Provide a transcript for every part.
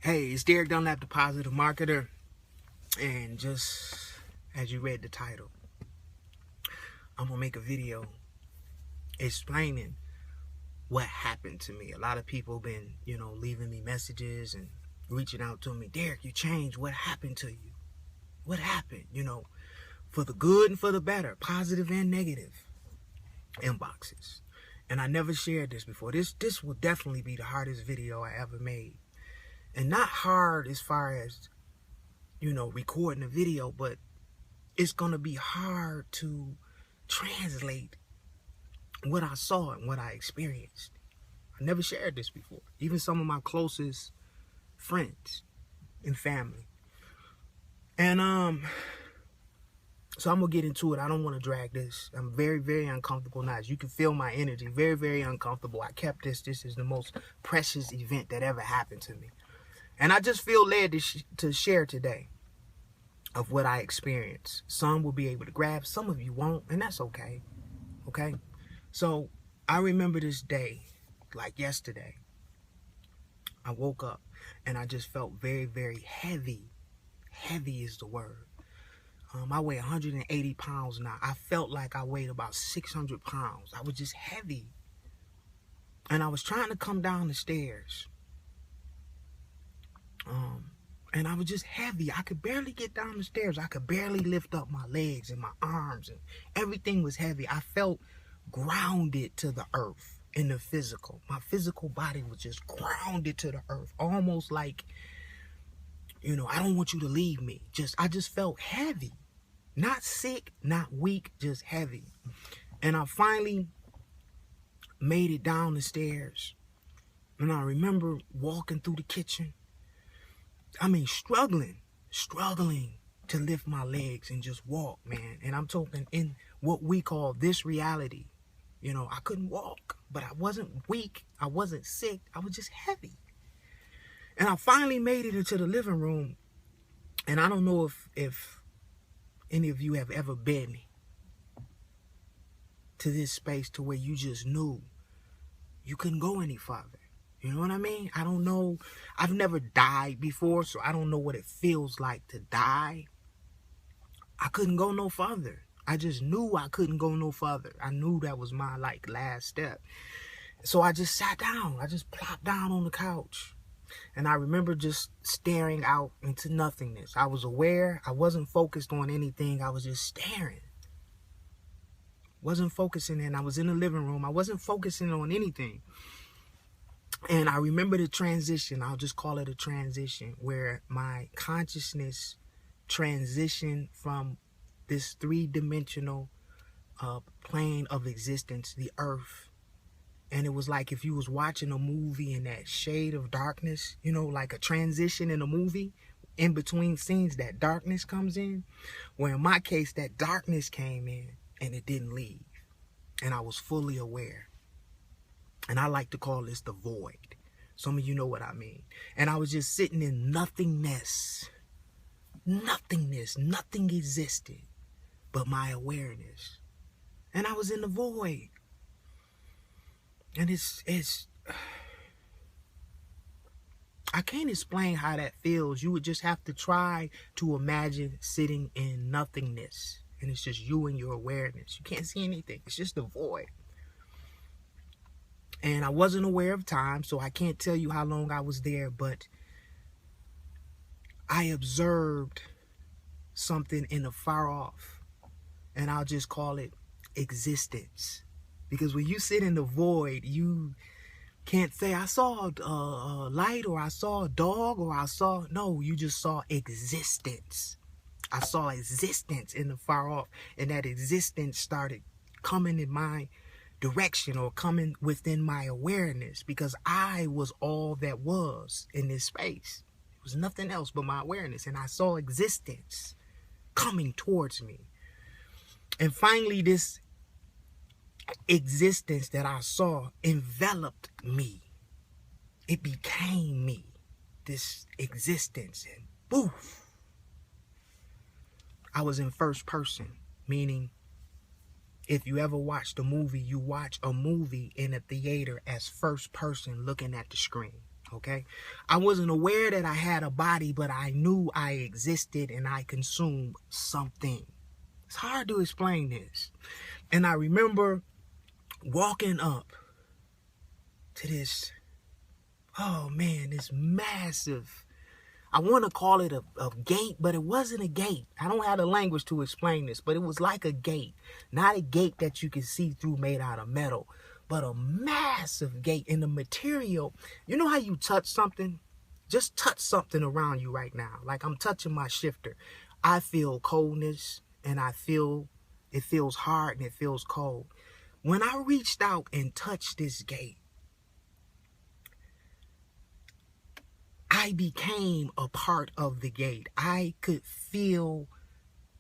Hey, it's Derek Dunlap, the Positive Marketer, and just as you read the title, I'm gonna make a video explaining what happened to me. A lot of people been, leaving me messages and reaching out to me. Derek, you changed. What happened to you? What happened? For the good and for the better, positive and negative inboxes. And I never shared this before. This will definitely be the hardest video I ever made. And not hard as far as, recording a video, but it's going to be hard to translate what I saw and what I experienced. I never shared this before. Even some of my closest friends and family. And so I'm going to get into it. I don't want to drag this. I'm very, very uncomfortable now. As you can feel my energy. Very, very uncomfortable. I kept this. This is the most precious event that ever happened to me. And I just feel led to share today of what I experienced. Some will be able to grab. Some of you won't. And that's okay. Okay? So I remember this day like yesterday. I woke up and I just felt very, very heavy. Heavy is the word. I weigh 180 pounds now. I felt like I weighed about 600 pounds. I was just heavy. And I was trying to come down the stairs. And I was just heavy. I could barely get down the stairs. I could barely lift up my legs and my arms. And everything was heavy. I felt grounded to the earth in the physical. My physical body was just grounded to the earth. Almost like, I don't want you to leave me. I just felt heavy. Not sick, not weak, just heavy. And I finally made it down the stairs. And I remember walking through the kitchen. Struggling to lift my legs and just walk, man. And I'm talking in what we call this reality. I couldn't walk, but I wasn't weak. I wasn't sick. I was just heavy. And I finally made it into the living room. And I don't know if any of you have ever been to this space to where you just knew you couldn't go any farther. You know what I mean? I don't know. I've never died before, so I don't know what it feels like to die. I couldn't go no further. I just knew I couldn't go no further. I knew that was my last step. So I just sat down. I just plopped down on the couch. And I remember just staring out into nothingness. I was aware. I wasn't focused on anything. I was just staring. Wasn't focusing, and I was in the living room. I wasn't focusing on anything. And I remember the transition. I'll just call it a transition, where my consciousness transitioned from this three-dimensional plane of existence, the earth. And it was like if you was watching a movie in that shade of darkness, like a transition in a movie, in between scenes, that darkness comes in. Where in my case, that darkness came in and it didn't leave. And I was fully aware. And I like to call this the void. Some of you know what I mean. And I was just sitting in nothingness. Nothingness. Nothing existed but my awareness. And I was in the void. And it's I can't explain how that feels. You would just have to try to imagine sitting in nothingness. And it's just you and your awareness. You can't see anything. It's just the void. And I wasn't aware of time, so I can't tell you how long I was there, but I observed something in the far off. And I'll just call it existence. Because when you sit in the void, you can't say, I saw a light, or I saw a dog, or no, you just saw existence. I saw existence in the far off, and that existence started coming in my direction, or coming within my awareness, because I was all that was in this space. It was nothing else but my awareness, and I saw existence coming towards me. And finally, this existence that I saw enveloped me. It became me, this existence, and poof, I was in first person, meaning if you ever watched a movie, you watch a movie in a theater as first person looking at the screen. Okay, I wasn't aware that I had a body, but I knew I existed and I consumed something. It's hard to explain this. And I remember walking up to this, oh man, this massive, I want to call it a gate, but it wasn't a gate. I don't have the language to explain this, but it was like a gate. Not a gate that you can see through made out of metal, but a massive gate. And the material, you know how you touch something? Just touch something around you right now. Like I'm touching my shifter. I feel coldness, and I feel it feels hard and it feels cold. When I reached out and touched this gate, I became a part of the gate. I could feel,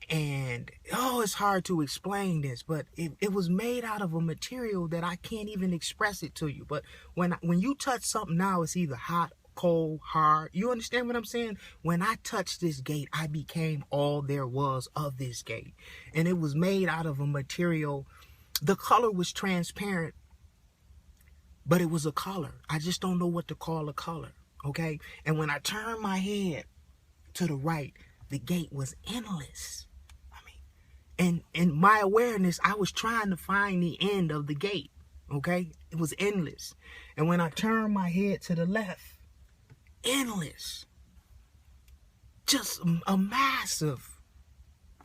and it's hard to explain this, but it was made out of a material that I can't even express it to you. But when you touch something now, it's either hot, cold, hard. You understand what I'm saying? When I touched this gate, I became all there was of this gate. And it was made out of a material. The color was transparent, but it was a color. I just don't know what to call a color. Okay, and when I turned my head to the right, the gate was endless. I mean, and in my awareness, I was trying to find the end of the gate. Okay, it was endless. And when I turned my head to the left, endless. Just a massive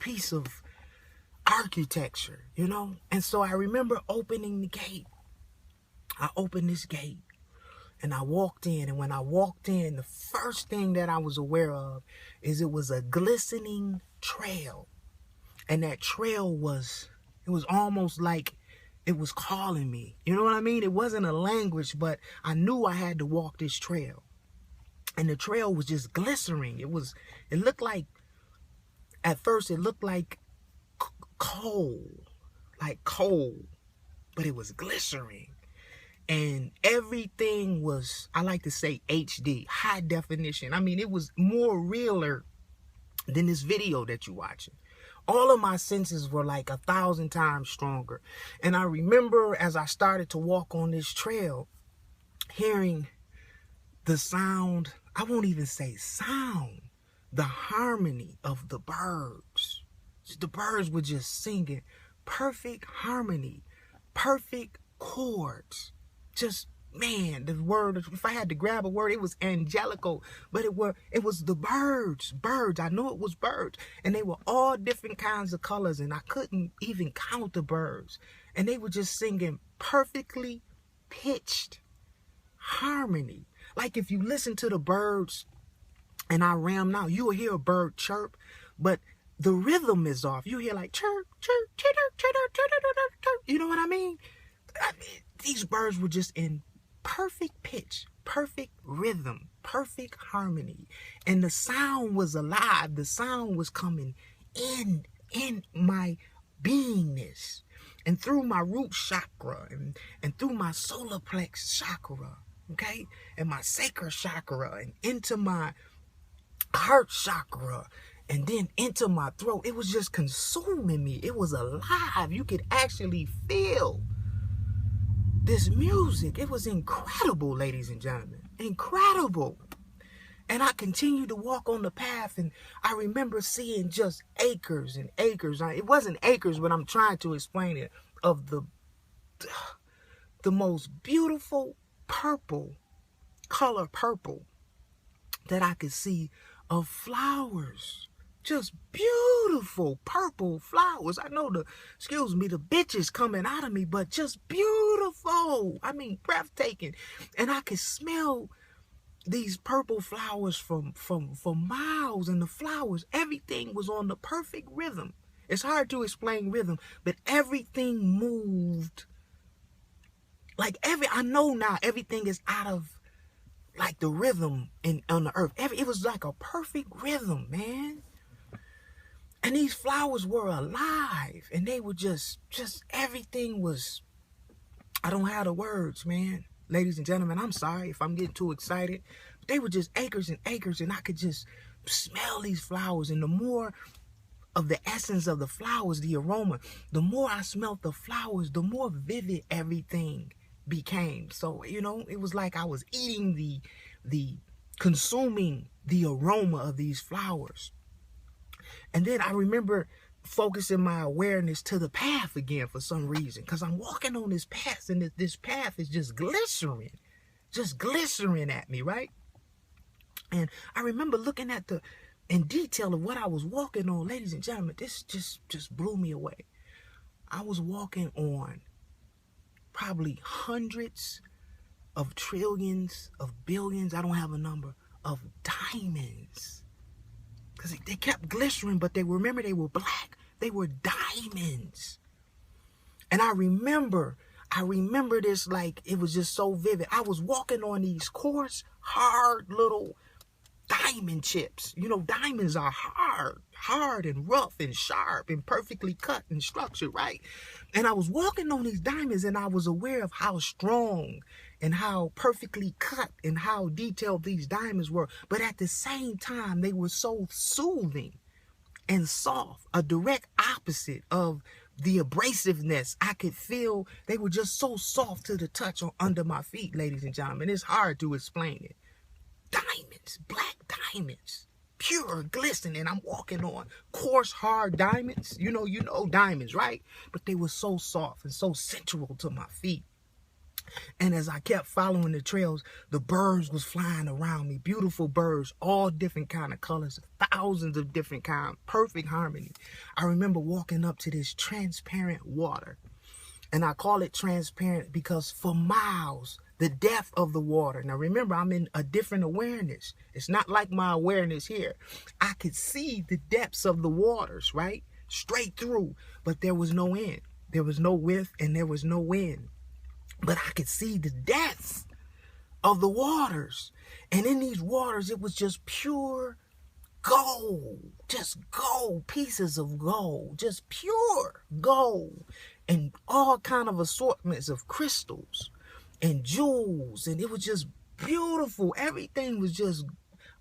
piece of architecture, you know? And so I remember opening the gate. I opened this gate. And I walked in, and when I walked in, the first thing that I was aware of is it was a glistening trail. And that trail it was almost like it was calling me. You know what I mean? It wasn't a language, but I knew I had to walk this trail. And the trail was just glistening. It looked like, at first it looked like coal, but it was glistening. And everything was, I like to say HD, high definition. I mean, it was more realer than this video that you're watching. All of my senses were like 1,000 times stronger. And I remember as I started to walk on this trail, hearing the sound, I won't even say sound, the harmony of the birds. The birds were just singing perfect harmony, perfect chords. Just, man, the word, if I had to grab a word, it was angelical, but it was the birds. I know it was birds, and they were all different kinds of colors, and I couldn't even count the birds, and they were just singing perfectly pitched harmony. Like if you listen to the birds, and I ram now, you will hear a bird chirp, but the rhythm is off. You hear like chirp, chirp, chirp, chirp, chirp, chirp, chirp. You know what I mean? These birds were just in perfect pitch, perfect rhythm, perfect harmony. And the sound was alive. The sound was coming in my beingness and through my root chakra and through my solar plex chakra, okay? And my sacral chakra and into my heart chakra and then into my throat. It was just consuming me. It was alive. You could actually feel this music. It was incredible, ladies and gentlemen. Incredible. And I continued to walk on the path, and I remember seeing just acres and acres. It wasn't acres, but I'm trying to explain it, of the most beautiful purple, color purple, that I could see of flowers. Just beautiful purple flowers. I know the bitches coming out of me, but just beautiful. I mean, breathtaking. And I could smell these purple flowers from miles, and the flowers, everything was on the perfect rhythm. It's hard to explain rhythm, but everything moved. I know now everything is out of like the rhythm on the earth. It was like a perfect rhythm, man. And these flowers were alive, and they were just everything was, I don't have the words, man. Ladies and gentlemen, I'm sorry if I'm getting too excited. But they were just acres and acres, and I could just smell these flowers. And the more of the essence of the flowers, the aroma, the more I smelled the flowers, the more vivid everything became. So, you know, it was like I was eating the consuming the aroma of these flowers. And then I remember focusing my awareness to the path again for some reason, because I'm walking on this path, and this path is just glistering at me, right? And I remember looking at in detail of what I was walking on. Ladies and gentlemen, this just blew me away. I was walking on probably hundreds of trillions of billions, I don't have a number, of diamonds. Because they kept glistering, but they were black. They were diamonds. And I remember this like it was just so vivid. I was walking on these coarse, hard little diamond chips. You know, diamonds are hard and rough and sharp and perfectly cut and structured, right? And I was walking on these diamonds, and I was aware of how strong and how perfectly cut and how detailed these diamonds were. But at the same time, they were so soothing and soft, a direct opposite of the abrasiveness. I could feel they were just so soft to the touch under my feet, ladies and gentlemen. It's hard to explain it. Diamonds, black diamonds, pure glistening. I'm walking on coarse, hard diamonds. You know diamonds, right? But they were so soft and so sensual to my feet. And as I kept following the trails, the birds was flying around me. Beautiful birds, all different kind of colors, thousands of different kinds, perfect harmony. I remember walking up to this transparent water. And I call it transparent because for miles, the depth of the water. Now remember, I'm in a different awareness. It's not like my awareness here. I could see the depths of the waters, right? Straight through, but there was no end. There was no width and there was no end. But I could see the depths of the waters. And in these waters, it was just pure gold. Just gold, pieces of gold. Just pure gold. And all kind of assortments of crystals and jewels. And it was just beautiful. Everything was just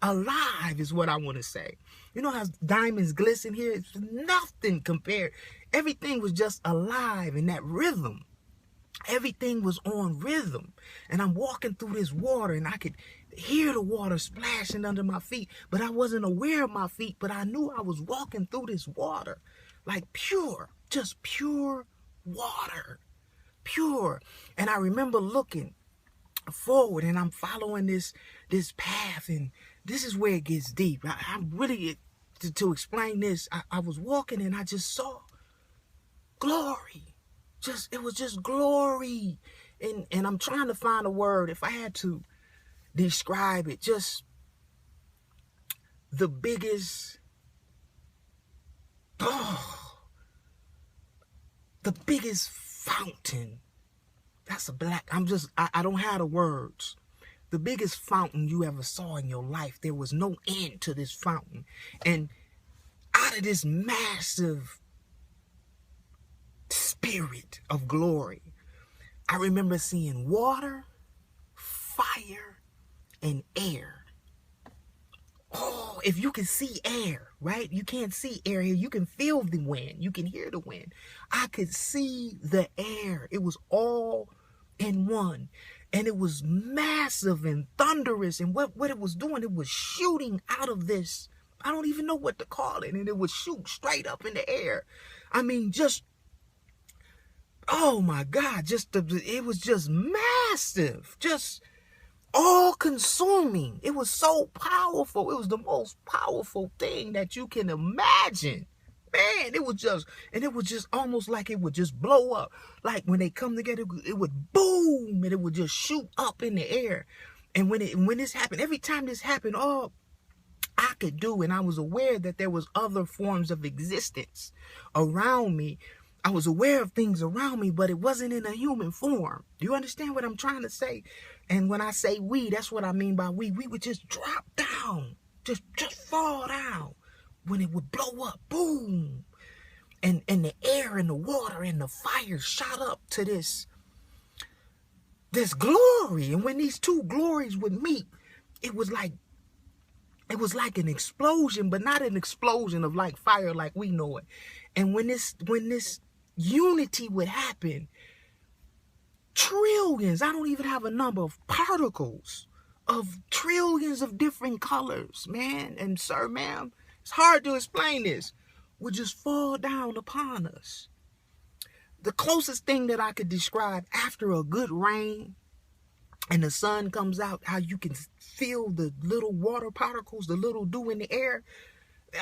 alive is what I want to say. You know how diamonds glisten here? It's nothing compared. Everything was just alive in that rhythm. Everything was on rhythm. And I'm walking through this water, and I could hear the water splashing under my feet, but I wasn't aware of my feet, but I knew I was walking through this water like pure, just pure water, pure. And I remember looking forward, and I'm following this path, and this is where it gets deep. I'm really, to explain this, I was walking, and I just saw glory. It was just glory. And I'm trying to find a word. If I had to describe it, just the biggest, the biggest fountain. That's I don't have the words. The biggest fountain you ever saw in your life. There was no end to this fountain. And out of this massive spirit of glory, I remember seeing water, fire, and air. Oh, if you can see air, right? You can't see air here. You can feel the wind. You can hear the wind. I could see the air. It was all in one. And it was massive and thunderous. And what it was doing, it was shooting out of this. I don't even know what to call it. And it would shoot straight up in the air. I mean, just, oh my God, it was just massive, just all consuming. It was so powerful. It was the most powerful thing that you can imagine. Man, it was just almost like it would just blow up. Like when they come together, it would boom, and it would just shoot up in the air. And when this happened, every time this happened, all I could do, and I was aware that there was other forms of existence around me. I was aware of things around me, but it wasn't in a human form. Do you understand what I'm trying to say? And when I say we, that's what I mean by we. We would just drop down, just fall down when it would blow up, boom. And the air and the water and the fire shot up to this glory. And when these two glories would meet, it was like an explosion, but not an explosion of like fire like we know it. And when this unity would happen, trillions, I don't even have a number, of particles of trillions of different colors, man. And sir, ma'am, it's hard to explain this, would just fall down upon us. The closest thing that I could describe after a good rain and the sun comes out, how you can feel the little water particles, the little dew in the air.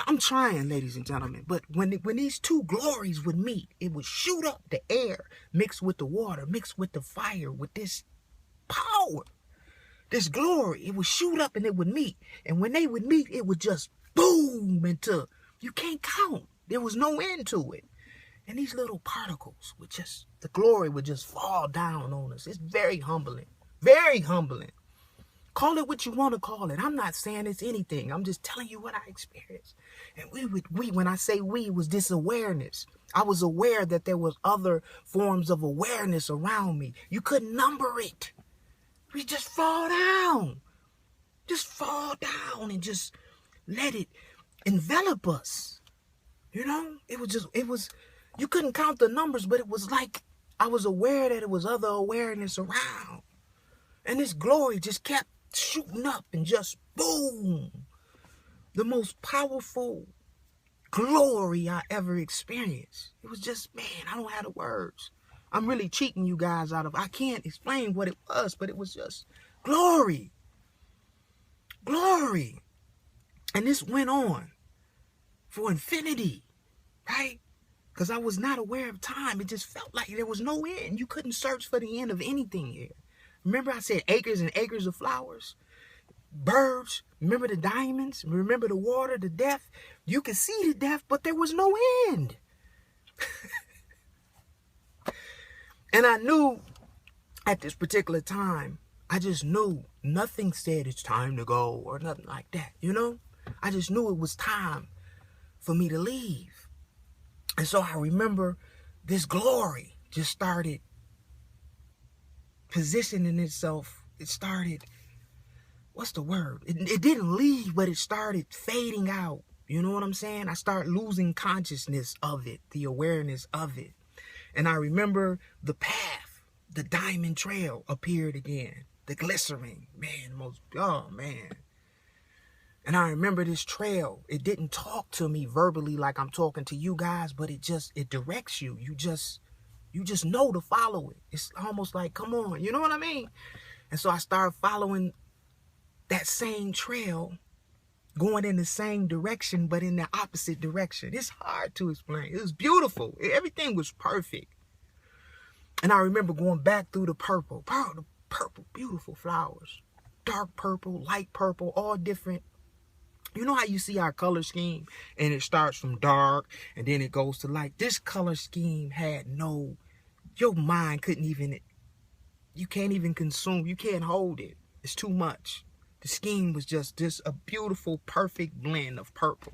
I'm trying, ladies and gentlemen, but when these two glories would meet, it would shoot up the air, mixed with the water, mixed with the fire, with this power, this glory. It would shoot up and it would meet. And when they would meet, it would just boom into, you can't count. There was no end to it. And these little particles would just, the glory would just fall down on us. It's very humbling. Very humbling. Call it what you want to call it. I'm not saying it's anything. I'm just telling you what I experienced. And when I say we, it was this awareness. I was aware that there was other forms of awareness around me. You couldn't number it. We just fall down. Just fall down and just let it envelop us. You know, it was, you couldn't count the numbers, but it was like I was aware that it was other awareness around. And this glory just kept shooting up and just boom. The most powerful glory I ever experienced. It was just, man, I don't have the words. I'm really cheating you guys out of, I can't explain what it was, but it was just glory. Glory. And this went on for infinity, right? Because I was not aware of time. It just felt like there was no end. You couldn't search for the end of anything here. Remember I said acres and acres of flowers? Birds. Remember the diamonds? Remember the water, the death? You could see the death, but there was no end. And I knew at this particular time, I just knew nothing said it's time to go or nothing like that, you know? I just knew it was time for me to leave. And so I remember this glory just started positioning itself. It started, what's the word? It didn't leave, but it started fading out. You know what I'm saying? I started losing consciousness of it, the awareness of it. And I remember the path, the diamond trail appeared again. The glycerin, man, oh man. And I remember this trail. It didn't talk to me verbally like I'm talking to you guys, but it directs you. You just know to follow it. It's almost like, come on, you know what I mean? And so I started following that same trail, going in the same direction, but in the opposite direction. It's hard to explain. It was beautiful. Everything was perfect. And I remember going back through the purple, beautiful flowers, dark purple, light purple, all different. You know how you see our color scheme and it starts from dark and then it goes to light? This color scheme had no, your mind couldn't even, you can't even consume, you can't hold it. It's too much. The scheme was just a beautiful, perfect blend of purple.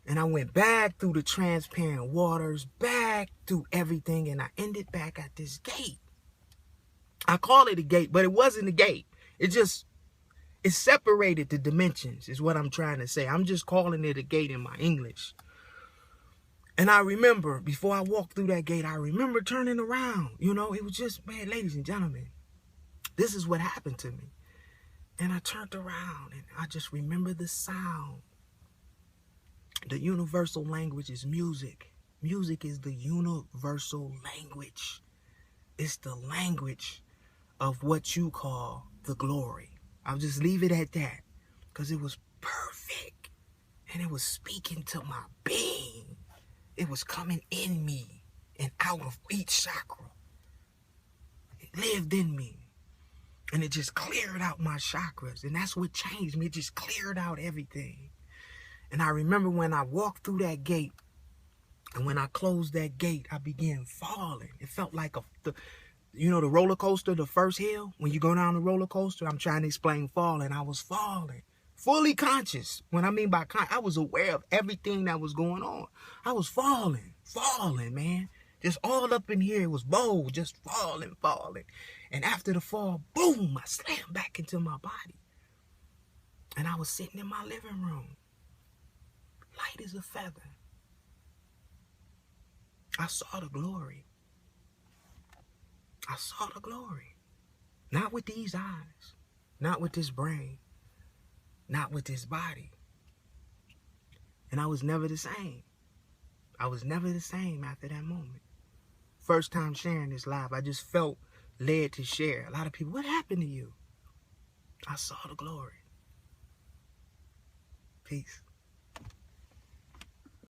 And I went back through the transparent waters, back through everything, and I ended back at this gate. I call it a gate, but it wasn't a gate. It separated the dimensions, is what I'm trying to say. I'm just calling it a gate in my English. And I remember, before I walked through that gate, I remember turning around. You know, it was just, man, ladies and gentlemen, this is what happened to me. And I turned around, and I just remember the sound. The universal language is music. Music is the universal language. It's the language of what you call the glory. I'll just leave it at that, because it was perfect. And it was speaking to my being. It was coming in me and out of each chakra. It lived in me. And it just cleared out my chakras. And that's what changed me. It just cleared out everything. And I remember when I walked through that gate, and when I closed that gate, I began falling. It felt like the roller coaster, the first hill, when you go down the roller coaster, I'm trying to explain falling. I was falling, fully conscious. When I mean by I was aware of everything that was going on. I was falling, man. Just all up in here, it was bold, just falling. And after the fall, boom, I slammed back into my body. And I was sitting in my living room, light as a feather. I saw the glory. I saw the glory. Not with these eyes. Not with this brain. Not with this body. And I was never the same. I was never the same after that moment. First time sharing this live, I just felt led to share. A lot of people, what happened to you? I saw the glory. Peace.